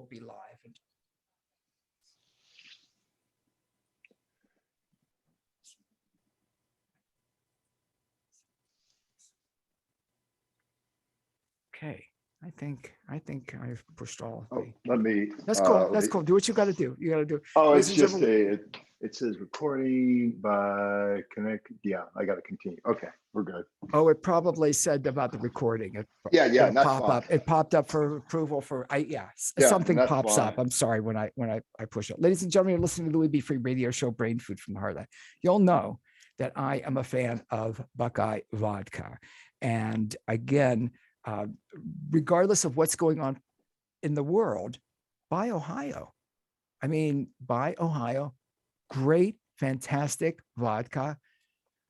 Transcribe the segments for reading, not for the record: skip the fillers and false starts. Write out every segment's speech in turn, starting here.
be live. Okay, I think I've pushed all. Oh, let me. That's cool. That's cool. Do what you got to do. You got to do. Oh, it's just it says recording by connect. Yeah, I got to continue. Okay, we're good. Oh, it probably said about the recording. Yeah, it'll that's pop fine. up. It popped up for approval for something pops fine. up. I'm sorry when I push it. Ladies and gentlemen, you're listening to the Louis B. Free Radio Show, Brain Food from the Heartland. You'll know that I am a fan of Buckeye Vodka, and again, regardless of what's going on in the world, buy Ohio. I mean, buy Ohio. Great, fantastic vodka.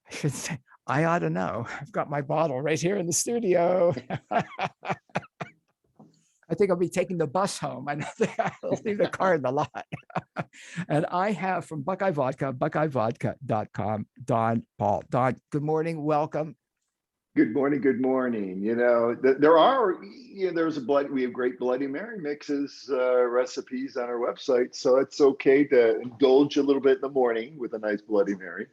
I should say, I ought to know. I've got my bottle right here in the studio. I think I'll be taking the bus home. I don't think I'll leave the car in the lot. And I have from Buckeye Vodka, buckeyevodka.com, Donn Paul. Donn, good morning. Welcome. Good morning. Good morning. You know, we have great Bloody Mary mixes, recipes on our website. So it's okay to indulge a little bit in the morning with a nice Bloody Mary.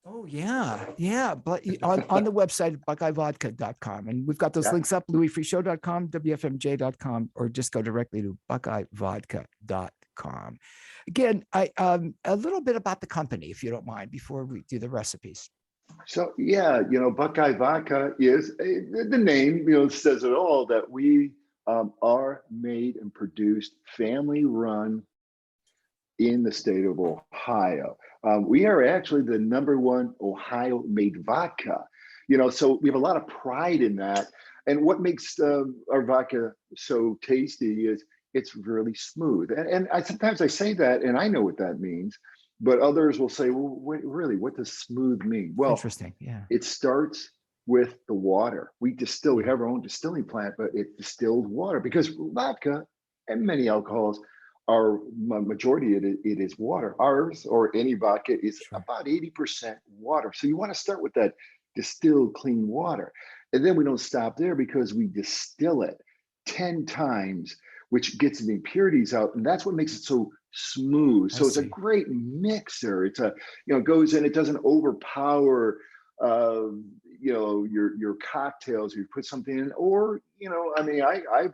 Oh, yeah. But on the website, buckeyevodka.com. And we've got those links up, louisfreeshow.com, wfmj.com, or just go directly to buckeyevodka.com. Again, a little bit about the company, if you don't mind, before we do the recipes. So, Buckeye Vodka is the name, says it all, that we are made and produced, family run in the state of Ohio. We are actually the #1 Ohio made vodka, so we have a lot of pride in that. And what makes our vodka so tasty is it's really smooth. And sometimes I say that, and I know what that means. But others will say, well, really, what does smooth mean? Well, interesting. Yeah. It starts with the water. We have our own distilling plant, but it's distilled water because vodka and many alcohols are majority of it is water. Ours or any vodka is about 80% water. So you want to start with that distilled clean water. And then we don't stop there because we distill it 10 times, which gets the impurities out. And that's what makes it so smooth. So it's a great mixer. It's goes in, it doesn't overpower, your cocktails. You put something in, or, I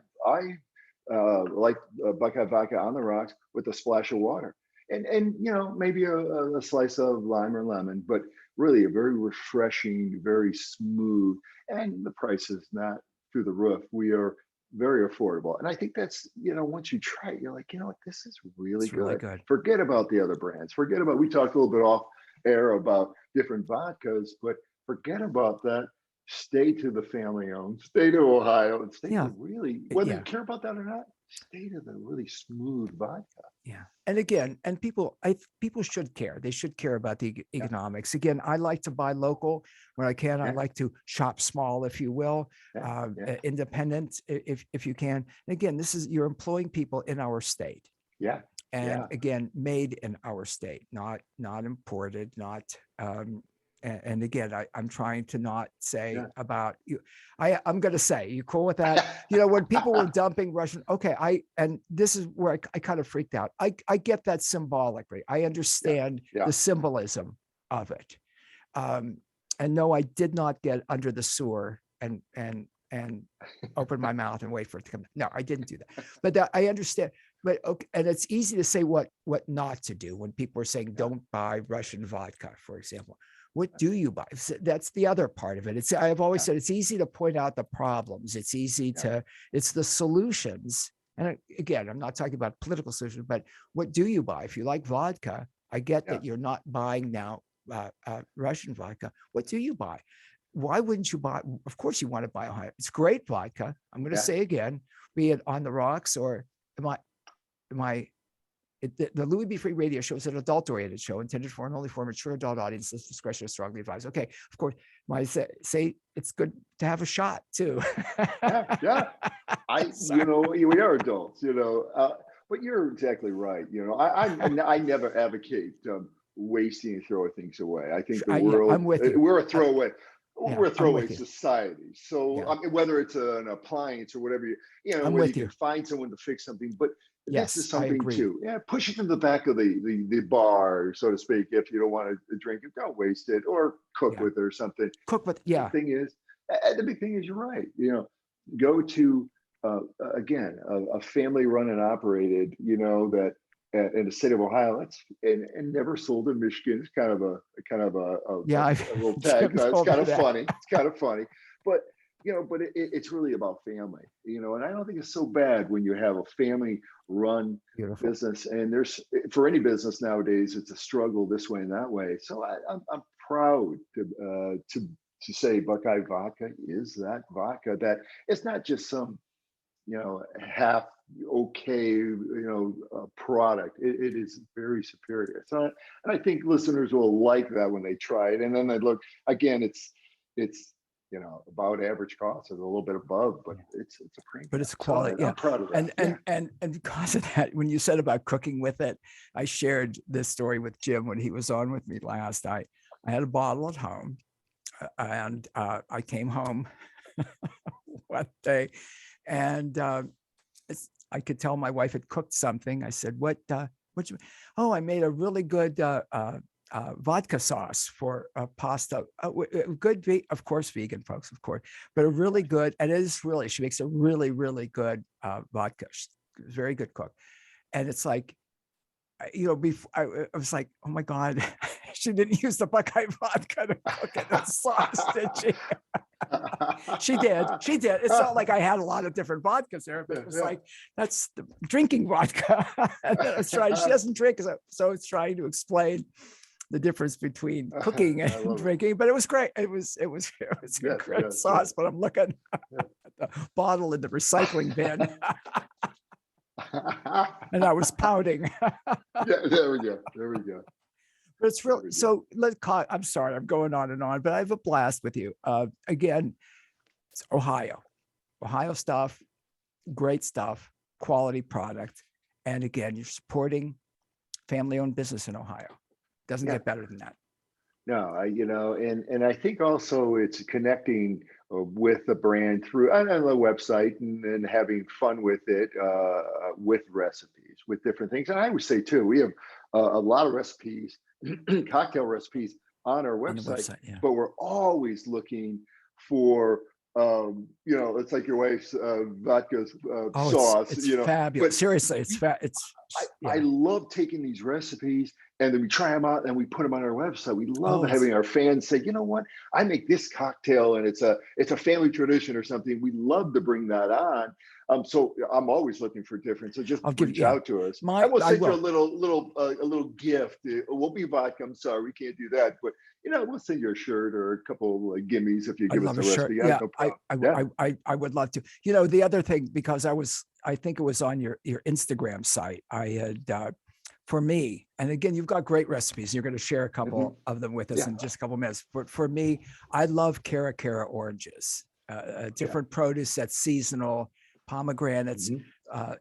like Buckeye Vodka on the rocks with a splash of water and maybe a slice of lime or lemon, but really a very refreshing, very smooth, and the price is not through the roof. We are very affordable. And I think that's, once you try it, you're like, what, this is really good. Forget about the other brands. We talked a little bit off air about different vodkas, but forget about that. Stay to the family owned, stay to Ohio, and stay to really, whether you care about that or not, stay to the really smooth vodka. Yeah. And again, people should care. They should care about the economics. Again, I like to buy local when I can. I like to shop small, if you will, independent, if you can. And again, you're employing people in our state. Yeah. And again, made in our state, not imported, not, and again, I'm trying to not say about you. I'm going to say, you cool with that? When people were dumping Russian, and this is where I kind of freaked out. I get that symbolically. I understand the symbolism of it. And no, I did not get under the sewer and open my mouth and wait for it to come. No, I didn't do that. But I understand. But okay, and it's easy to say what not to do when people are saying don't buy Russian vodka, for example. What do you buy? That's the other part of it. I've always said it's easy to point out the problems. It's easy it's the solutions. And again, I'm not talking about political solutions, but what do you buy? If you like vodka, I get that you're not buying now Russian vodka. What do you buy? Why wouldn't you buy? Of course you want to buy Ohio. It's great vodka. I'm going to say again, be it on the rocks or the Louis B. Free Radio Show is an adult-oriented show intended for and only for mature adult audiences. Discretion is strongly advised. Okay, of course, say it's good to have a shot too. We are adults, but you're exactly right. I never advocate wasting and throwing things away. I think we're a throwaway. Yeah, we're a I'm with throwaway you. society. So Yeah, I mean, whether it's an appliance or whatever, I'm whether you with can you. find someone to fix something, but this Yes, is I something agree. too. Yeah, push it to the back of the bar, so to speak. If you don't want to drink it, don't waste it, or cook Yeah. with it or something. Cook with, The yeah, thing is, the big thing is, you're right. Go to again a family run and operated. That in the state of Ohio, that's and never sold in Michigan. It's yeah. a little tag. Jim It's told kind me of that. funny. It's kind of funny, but it's really about family. And I don't think it's so bad when you have a family run Beautiful. business. And there's for any business nowadays, it's a struggle this way and that way. So I'm proud to say Buckeye Vodka is that vodka that it's not just some half okay product. It is very superior. So and I think listeners will like that when they try it, and then they look again. It's about average cost, is a little bit above, but it's a But premium. it's So quality. Yeah. I'm proud of that. And Yeah. because of that, when you said about cooking with it, I shared this story with Jim when he was on with me last. I had a bottle at home, and I came home one day, and I could tell my wife had cooked something. I said, what you, oh, I made a really good vodka sauce for pasta. Good, of course, vegan folks, of course, but a really good, and it is really, she makes a really, really good vodka. She's a very good cook. And it's like, before I was like, oh my God, she didn't use the Buckeye vodka to cook it in sauce, did she? She did. She did. It's not like I had a lot of different vodkas there, but it was like, that's the drinking vodka. And then I was trying, she doesn't drink, so it's trying to explain the difference between cooking and drinking, but it was great. It was a great sauce, but I'm looking at the bottle in the recycling bin. And I was pouting. There we go. But it's real. So I'm sorry, I'm going on and on, but I have a blast with you. Again, it's Ohio stuff, great stuff, quality product. And again, you're supporting family-owned business in Ohio. Doesn't get better than that. No, and I think also it's connecting with the brand through on the website and having fun with it, with recipes, with different things. And I would say too, we have a lot of recipes, cocktail recipes on our website, but we're always looking for it's like your wife's vodka sauce. It's fabulous. But seriously, I love taking these recipes and then we try them out and we put them on our website. We love having our fans say, you know what, I make this cocktail and it's a family tradition or something. We love to bring that on. So I'm always looking for different. So just reach out to us. I will send you a little gift. It won't be vodka. I'm sorry, we can't do that. But we'll send you a shirt or a couple of gimmies if you give us a recipe. Yeah, no I would love to. The other thing, because I think it was on your Instagram site. I had for me, and again, you've got great recipes. You're going to share a couple of them with us in just a couple of minutes. But for me, I love Cara oranges, different produce that's seasonal, pomegranates.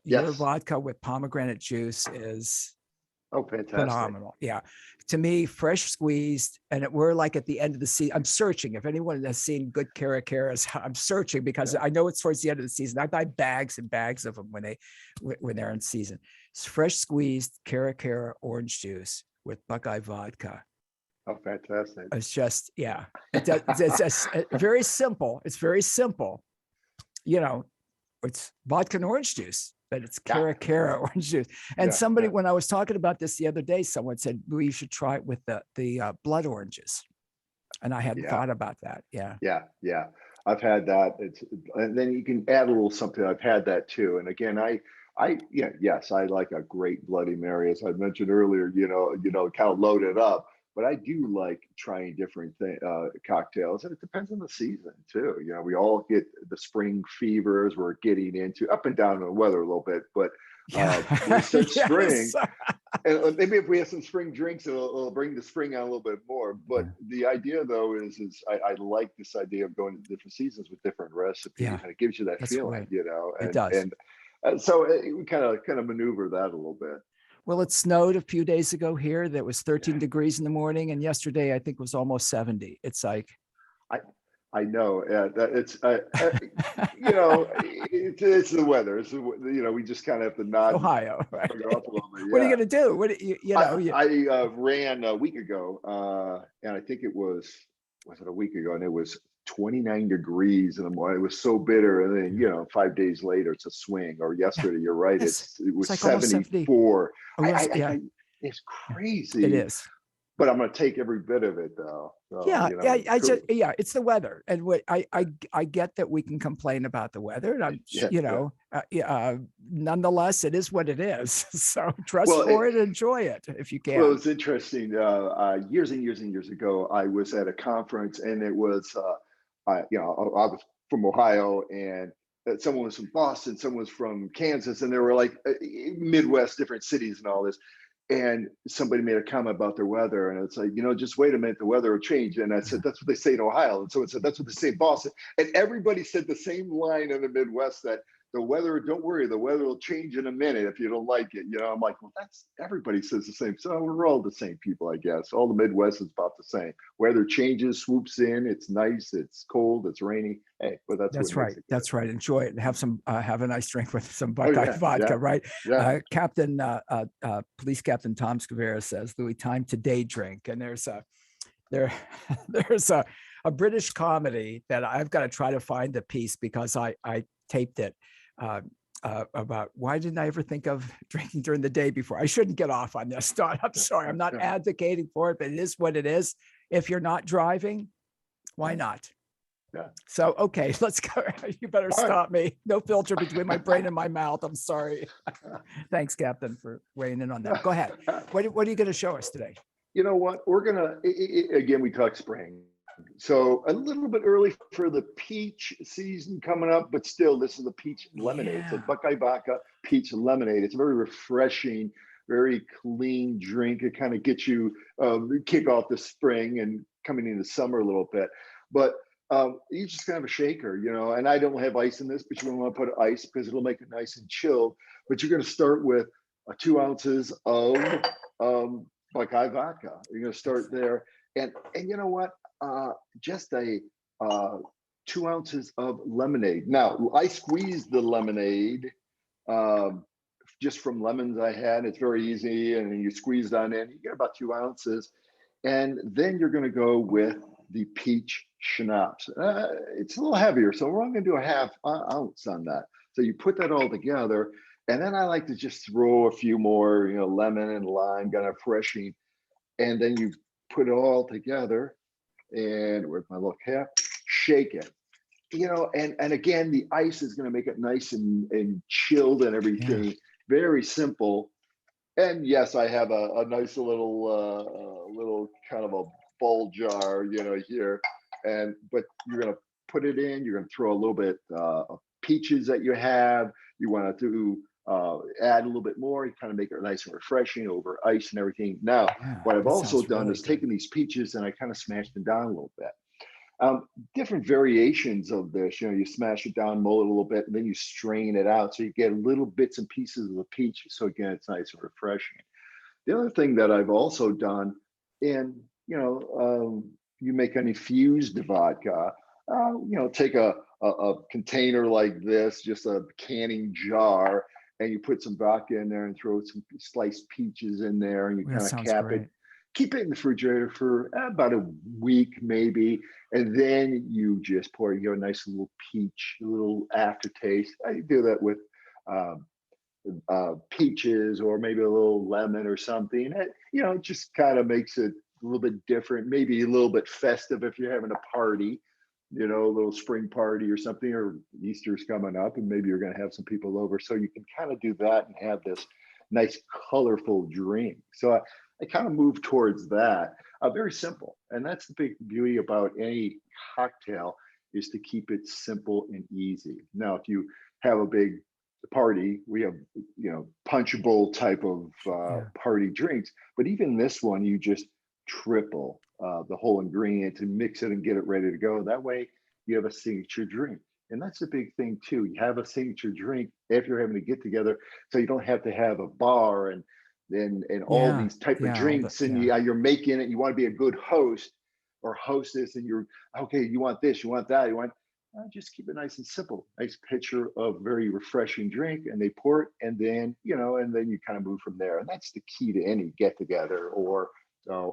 Your vodka with pomegranate juice is fantastic, phenomenal. Yeah, to me, fresh squeezed, and we're like at the end of the season. I'm searching. If anyone has seen good Caracaras, I'm searching because I know it's towards the end of the season. I buy bags and bags of them when they're in season. It's fresh squeezed Cara orange juice with Buckeye vodka. Oh, fantastic! It's just it's very simple. It's very simple. It's vodka and orange juice, but it's Cara orange juice. And somebody, when I was talking about this the other day, someone said, well, you should try it with the blood oranges. And I hadn't thought about that. Yeah. I've had that. And then you can add a little something. I've had that too. And again, I like a great Bloody Mary, as I mentioned earlier, kind of loaded up. But I do like trying different cocktails, and it depends on the season too. We all get the spring fevers. We're getting into up and down in the weather a little bit, but we start spring, and maybe if we have some spring drinks, it'll bring the spring on a little bit more. But the idea, though, is I like this idea of going to different seasons with different recipes, and it gives you that feeling, it does. And so we kind of maneuver that a little bit. Well, it snowed a few days ago here. That was 13 degrees in the morning. And yesterday, I think, was almost 70. It's like, I know. It's you know, it's the weather. You know, we just kind of have to nod and Ohio, right? shrug it off a little bit. What are you Yeah. going to do? What do you know? I ran a week ago, and I think it was it a week ago, and it was 29 degrees in the morning. It was so bitter, and then you know, 5 days later, it's a swing. Or Yeah, yesterday, you're right, yes, it it's was like almost 70. 74. Yeah, It's yeah, it crazy, is. but I'm gonna take every bit of it though. So Yeah, you yeah, know, I just, yeah, it's the weather, and what I get that we can complain about the weather, and yeah, you yeah. know, yeah, nonetheless, it is what it is. So dress Well, for it, enjoy it if you well, can. it's interesting. Years and years and years ago, I was at a conference, and it was, you know, I was from Ohio, and someone was from Boston, someone was from Kansas, and there were like Midwest, different cities, and all this. And somebody made a comment about their weather, and it's like, you know, just wait a minute, the weather will change. And I said, that's what they say in Ohio. And someone said, that's what they say in Boston. And everybody said the same line in the Midwest, that the weather, don't worry, the weather will change in a minute if you don't like it. You know, I'm like, well, that's, everybody says the same. So we're all the same people, I guess. All the Midwest is about the same. Weather changes, swoops in, it's nice, it's cold, it's rainy. Hey, but that's what That's makes right. it good. That's right. Enjoy it and have some, have a nice drink with some Oh Buckeye yeah, yeah, vodka, right? yeah. Captain, Police Captain Tom Scavera says, Louis, time to day drink. And there, there's a British comedy that I've got to try to find the piece because I taped it. Uh, about why didn't I ever think of drinking during the day before? I shouldn't get off on this, Don. I'm sorry. I'm not Yeah, advocating for it, but it is what it is. If you're not driving, why yeah, not? yeah. So, okay, let's go. You better All right. stop me. No filter between my brain and my mouth. I'm sorry. Thanks, Captain, for weighing in on that. Go ahead. What are you going to show us today? You know what? We're gonna again. We talk spring, so a little bit early for the peach season coming up, but still, this is the peach lemonade. It's a Yeah. Buckeye vodka peach lemonade. It's very refreshing, very clean drink. It kind of gets you kick off the spring and coming into summer a little bit. But you just kind of a shaker, you know. And I don't have ice in this, but you want to put ice because it'll make it nice and chilled. But you're going to start with 2 ounces of Buckeye vodka. You're going to start there, and you know what? Just a 2 ounces of lemonade. Now I squeezed the lemonade um, just from lemons I had. It's very easy, and then you squeeze on in. You get about 2 ounces, and then you're going to go with the peach schnapps. It's a little heavier, so we're only going to do a half ounce on that. So you put that all together, and then I like to just throw a few more, you know, lemon and lime, kind of refreshing, and then you put it all together. And with my little cap, shake it. You know, and again, the ice is going to make it nice and chilled and Yeah. everything. Very simple. And yes, I have a nice little kind of a bowl jar, you know, here. And but you're gonna put it in. You're gonna throw a little bit of peaches that you have. You want to do add a little bit more. You kind of make it nice and refreshing over ice and everything. Now, Yeah. what I've That also sounds done really is good. taken these peaches and I kind of smashed them down a little bit. Different variations of this. You know, you smash it down, mull it a little bit, and then you strain it out, so you get little bits and pieces of the peach. So again, it's nice and refreshing. The other thing that I've also done, in you make an infused vodka. You know, take a container like this, just a canning jar, and you put some vodka in there and throw some sliced peaches in there, and you Well, that kind of sounds cap it. great. Keep it in the refrigerator for about a week, maybe, and then you just pour. You get a nice little peach, a little aftertaste. I do that with um, peaches or maybe a little lemon or something. You know, it just kind of makes it a little bit different, maybe a little bit festive if you're having a party, you know, a little spring party or something, or Easter's coming up and maybe you're going to have some people over. So you can kind of do that and have this nice, colorful drink. So I kind of move towards that. Very simple. And that's the big beauty about any cocktail, is to keep it simple and easy. Now, if you have a big party, we have, you know, punch bowl type of Yeah. party drinks, but even this one, you just triple the whole ingredient to mix it and get it ready to go. That way you have a signature drink. And that's a big thing too. You have a signature drink if you're having to get together, so you don't have to have a bar and all Yeah. these type of Yeah. All the, drinks, and yeah. you're making it. You want to be a good host. or hostess, and you're okay. You want this, you want that, you want. Just keep it nice and simple. Nice pitcher of very refreshing drink, and they pour it, and then and then you kind of move from there. And that's the key to any get together or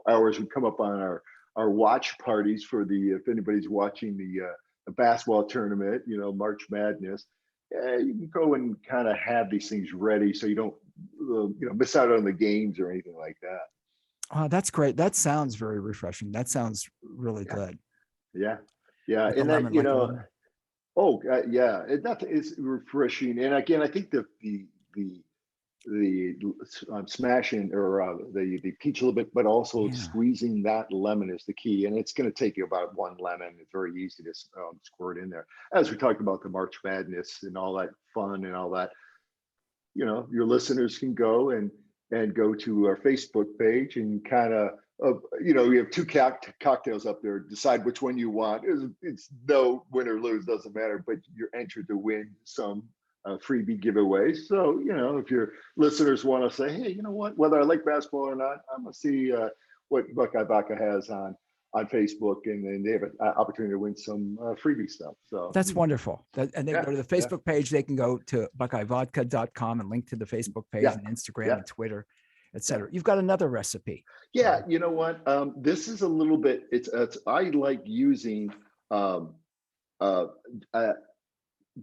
hours we come up on our watch parties for the if anybody's watching the basketball tournament, March Madness. You can go and kind of have these things ready so you don't miss out on the games or anything like that. Oh, that's great. That sounds very refreshing. That sounds really good. Yeah, yeah, Like a and that lemon, like a lemon. oh yeah, that is refreshing. And again, I think the smashing or the peach a little bit, but also Yeah. squeezing that lemon is the key. And it's going to take you about one lemon. It's very easy to squirt in there. As we talked about the March Madness and all that fun and all that, your listeners can go and go to our Facebook page and kind of we have two cocktails up there. Decide which one you want. It's no win or lose, doesn't matter. But you're entered to win some freebie giveaways. So if your listeners want to say, hey, you know what? Whether I like basketball or not, I'm gonna see what Buckeye Vodka has on Facebook, and then they have an opportunity to win some freebie stuff. So that's wonderful. And they go to the Facebook page. They can go to buckeyevodka.com and link to the Facebook page and Instagram and Twitter, etc. You've got another recipe. Yeah, you know what? This is a little bit. It's I like using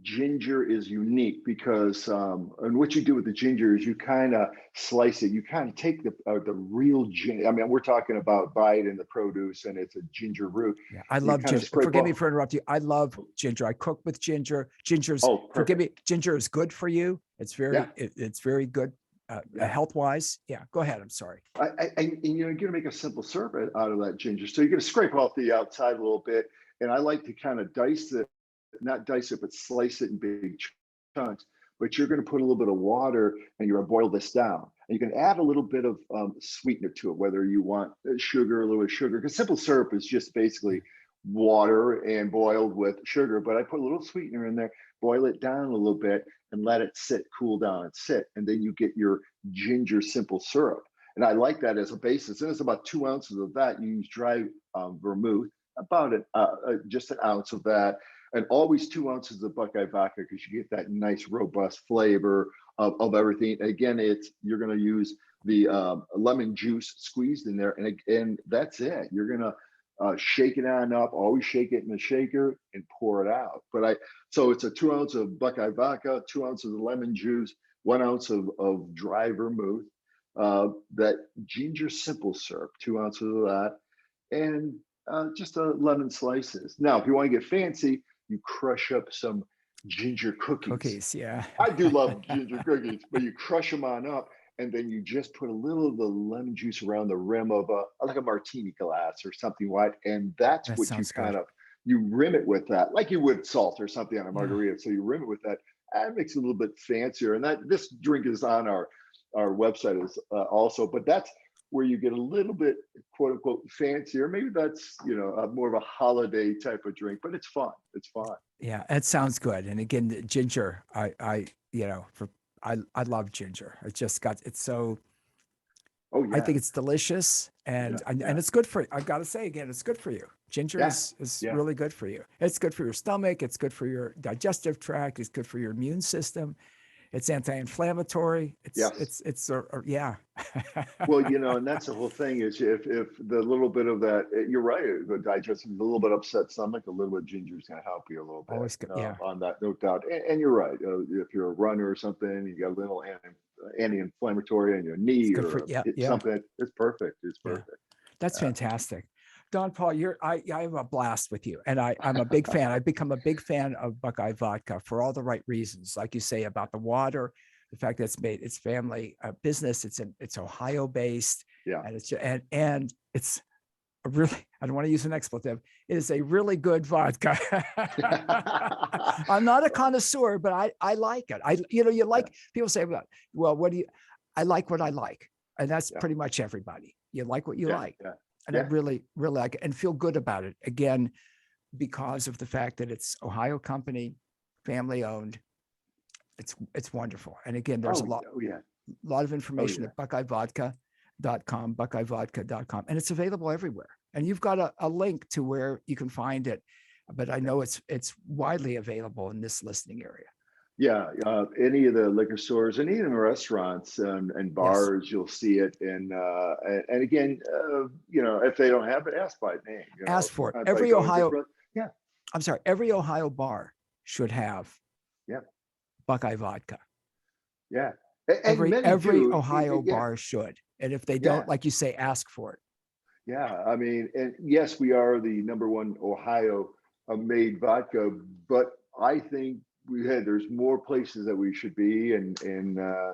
ginger is unique because and what you do with the ginger is you kind of slice it. You kind of take the real ginger. I mean, we're talking about buy it in the produce, and it's a ginger root. Yeah, I love ginger. Forgive me for interrupting you. I love ginger. I cook with ginger. Ginger's forgive me. Ginger is good for you. It's very it's very good health wise. Yeah, go ahead. I'm sorry. And you're going to make a simple syrup out of that ginger. So you're going to scrape off the outside a little bit, and I like to kind of dice it. Not dice it, but slice it in big chunks. But you're going to put a little bit of water and you're going to boil this down. And you can add a little bit of sweetener to it, whether you want sugar, a little bit of sugar, because simple syrup is just basically water and boiled with sugar. But I put a little sweetener in there, boil it down a little bit, and let it sit, cool down and sit. And then you get your ginger simple syrup. And I like that as a basis. And it's about 2 ounces of that. You use dry vermouth, about just an ounce of that. And always 2 ounces of Buckeye vodka because you get that nice robust flavor of everything. Again, you're going to use the lemon juice squeezed in there, and that's it. You're going to shake it on up. Always shake it in the shaker and pour it out. So it's a 2 ounce of Buckeye vodka, 2 ounces of lemon juice, 1 ounce of dry vermouth, that ginger simple syrup, 2 ounces of that, and just lemon slices. Now, if you want to get fancy, you crush up some ginger cookies. Yeah. I do love ginger cookies, but you crush them on up, and then you just put a little of the lemon juice around the rim of like a martini glass or something white, and that's what you kind of you rim it with that, like you would salt or something on a margarita. So you rim it with that. That makes it a little bit fancier, and this drink is on our website is also, but that's where you get a little bit quote unquote fancier. Maybe that's more of a holiday type of drink, but it's fun. It's fun. Yeah, it sounds good. And again, ginger, I love ginger. It's so. Oh yeah. I think it's delicious, and it's good for. I've got to say again, it's good for you. Ginger is really good for you. It's good for your stomach. It's good for your digestive tract. It's good for your immune system. It's anti-inflammatory. It's Well, and that's the whole thing is if the little bit of that, you're right, the digestion, a little bit upset stomach, a little bit of ginger is going to help you a little bit. Always good, on that, no doubt. And you're right. If you're a runner or something, you got a little anti-inflammatory on your knee or something, it's perfect. It's perfect. That's fantastic. Donn Paul, I have a blast with you, and I'm a big fan. I've become a big fan of Buckeye Vodka for all the right reasons, like you say about the water, the fact that it's family business. It's Ohio based, and it's a really, I don't want to use an expletive. It is a really good vodka. I'm not a connoisseur, but I like it. You like people say, well, what do you? I like what I like, and that's pretty much everybody. You like what you like. And I really, really like it and feel good about it. Again, because of the fact that it's Ohio company, family owned. It's wonderful. And again, there's a lot of information at buckeyevodka.com, buckeyevodka.com. And it's available everywhere. And you've got a link to where you can find it, but I know it's widely available in this listening area. Yeah, any of the liquor stores and even restaurants and bars, you'll see it. And again, if they don't have it, ask by name. Ask for it. By Every going to Ohio, yeah, I'm sorry, every Ohio bar should have Buckeye vodka. yeah. Every Ohio Yeah, bar should. And if they yeah, don't, like you say, ask for it. yeah. I mean, and yes, we are the #1 Ohio made vodka, but I think there's more places that we should be, and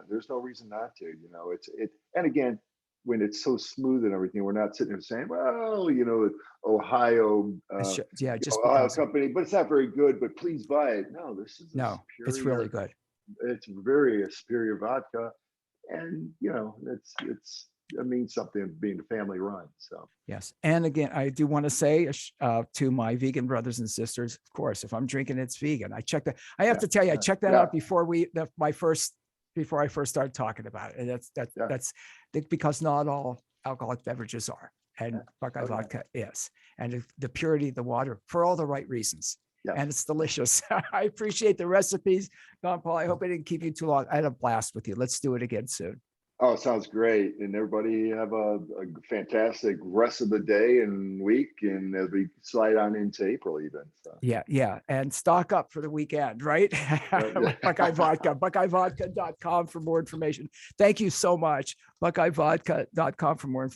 there's no reason not to. And again, when it's so smooth and everything, we're not sitting there saying, well, Ohio, Just Ohio because. company, but it's not very good. But please buy it. No, this is It's really good. It's very a superior vodka, and it means something being family run. So yes. And again, I do want to say to my vegan brothers and sisters, of course, if I'm drinking, it's vegan. I checked that. I have to tell you, I checked that out before I first started talking about it. And that's because not all alcoholic beverages are, and Buckeye vodka is, and the purity of the water for all the right reasons. Yeah. And it's delicious. I appreciate the recipes, Don Paul. I hope I didn't keep you too long. I had a blast with you. Let's do it again soon. Oh, it sounds great. And everybody have a fantastic rest of the day and week. And as we slide on into April even. So. Yeah. And stock up for the weekend, right? Buckeye Vodka, buckeyevodka.com for more information. Thank you so much. Buckeyevodka.com for more information.